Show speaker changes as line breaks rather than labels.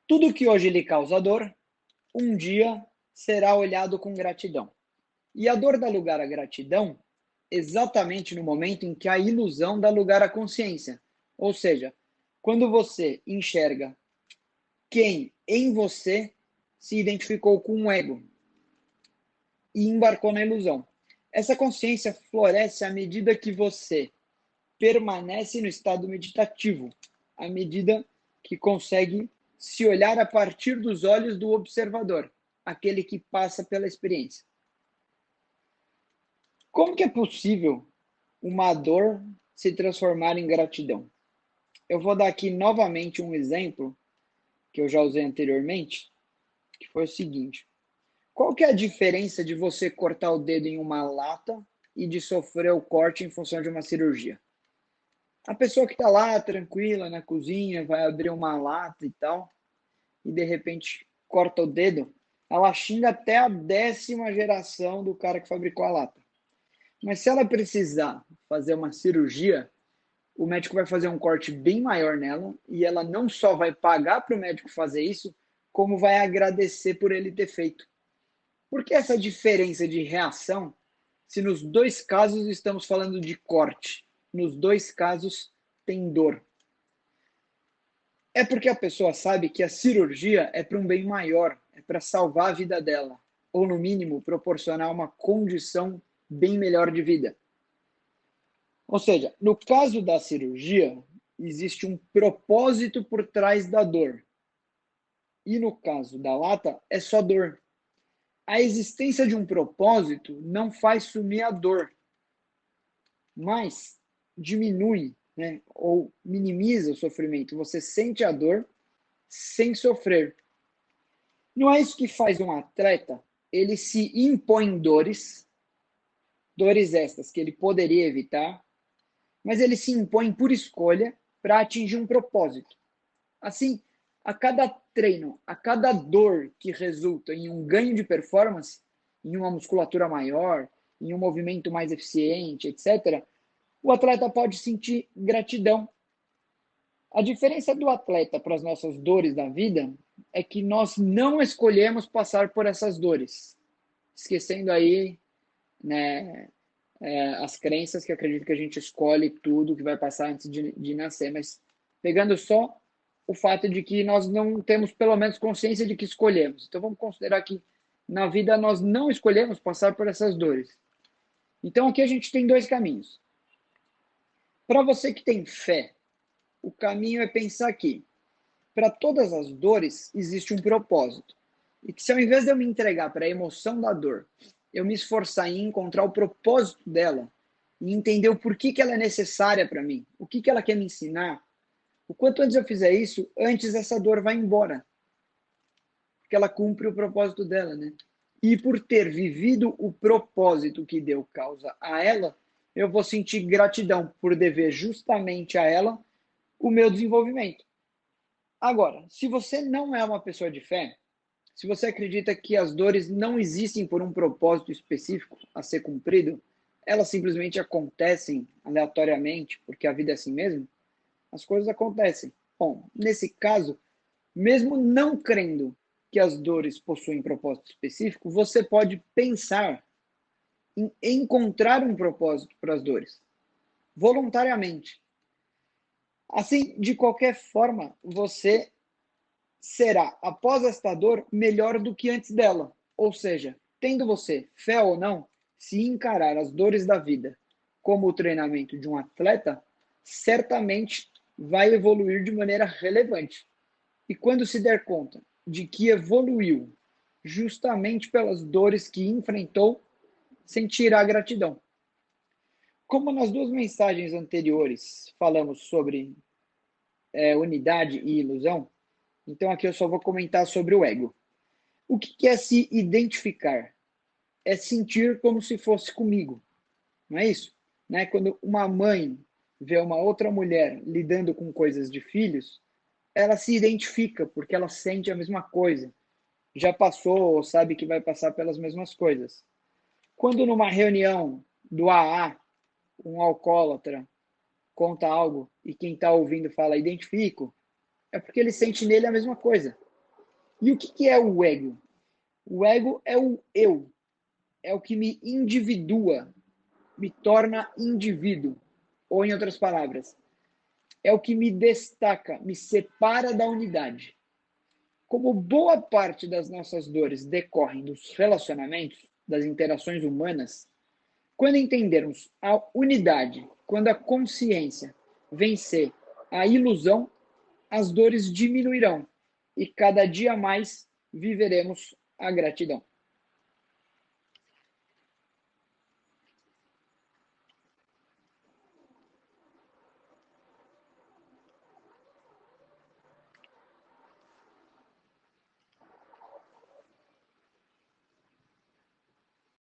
Tudo que hoje lhe causa dor, um dia será olhado com gratidão. E a dor dá lugar à gratidão exatamente no momento em que a ilusão dá lugar à consciência. Ou seja, quando você enxerga quem em você se identificou com o ego e embarcou na ilusão. Essa consciência floresce à medida que você permanece no estado meditativo, à medida que consegue se olhar a partir dos olhos do observador, aquele que passa pela experiência. Como que é possível uma dor se transformar em gratidão? Eu vou dar aqui novamente um exemplo que eu já usei anteriormente, que foi o seguinte. Qual que é a diferença de você cortar o dedo em uma lata e de sofrer o corte em função de uma cirurgia? A pessoa que está lá tranquila na cozinha, vai abrir uma lata e tal, e de repente corta o dedo, ela xinga até a 10ª geração do cara que fabricou a lata. Mas se ela precisar fazer uma cirurgia, o médico vai fazer um corte bem maior nela e ela não só vai pagar para o médico fazer isso, como vai agradecer por ele ter feito. Por que essa diferença de reação se nos dois casos estamos falando de corte? Nos dois casos tem dor. É porque a pessoa sabe que a cirurgia é para um bem maior, é para salvar a vida dela, ou no mínimo proporcionar uma condição bem melhor de vida. Ou seja, no caso da cirurgia, existe um propósito por trás da dor. E no caso da lata, é só dor. A existência de um propósito não faz sumir a dor, mas diminui, né, ou minimiza o sofrimento. Você sente a dor sem sofrer. Não é isso que faz um atleta, ele se impõe dores, dores estas que ele poderia evitar, mas ele se impõe por escolha para atingir um propósito. Assim, a cada treino, a cada dor que resulta em um ganho de performance, em uma musculatura maior, em um movimento mais eficiente, etc., o atleta pode sentir gratidão. A diferença do atleta para as nossas dores da vida é que nós não escolhemos passar por essas dores, esquecendo aí, né, as crenças que acreditam que a gente escolhe tudo que vai passar antes de nascer, mas pegando só o fato de que nós não temos pelo menos consciência de que escolhemos. Então vamos considerar que na vida nós não escolhemos passar por essas dores. Então aqui a gente tem dois caminhos. Para você que tem fé, o caminho é pensar que para todas as dores existe um propósito. E que se ao invés de eu me entregar para a emoção da dor, eu me esforçar em encontrar o propósito dela e entender o porquê que ela é necessária para mim, o que ela quer me ensinar, o quanto antes eu fizer isso, antes essa dor vai embora. Porque ela cumpre o propósito dela, né? E por ter vivido o propósito que deu causa a ela, eu vou sentir gratidão por dever justamente a ela o meu desenvolvimento. Agora, se você não é uma pessoa de fé, se você acredita que as dores não existem por um propósito específico a ser cumprido, elas simplesmente acontecem aleatoriamente, porque a vida é assim mesmo, as coisas acontecem. Bom, nesse caso, mesmo não crendo que as dores possuem propósito específico, você pode pensar em encontrar um propósito para as dores, voluntariamente. Assim, de qualquer forma, você será, após esta dor, melhor do que antes dela. Ou seja, tendo você fé ou não, se encarar as dores da vida como o treinamento de um atleta, certamente vai evoluir de maneira relevante. E quando se der conta de que evoluiu justamente pelas dores que enfrentou, sentirá gratidão. Como nas duas mensagens anteriores falamos sobre unidade e ilusão, então aqui eu só vou comentar sobre o ego. O que é se identificar? É sentir como se fosse comigo, não é isso? Né? Quando uma mãe vê uma outra mulher lidando com coisas de filhos, ela se identifica porque ela sente a mesma coisa. Já passou ou sabe que vai passar pelas mesmas coisas. Quando numa reunião do AA, um alcoólatra conta algo e quem está ouvindo fala identifico, é porque ele sente nele a mesma coisa. E o que é o ego? O ego é o eu, é o que me individua, me torna indivíduo. Ou, em outras palavras, é o que me destaca, me separa da unidade. Como boa parte das nossas dores decorrem dos relacionamentos, das interações humanas, quando entendermos a unidade, quando a consciência vencer a ilusão, as dores diminuirão e cada dia mais viveremos a gratidão.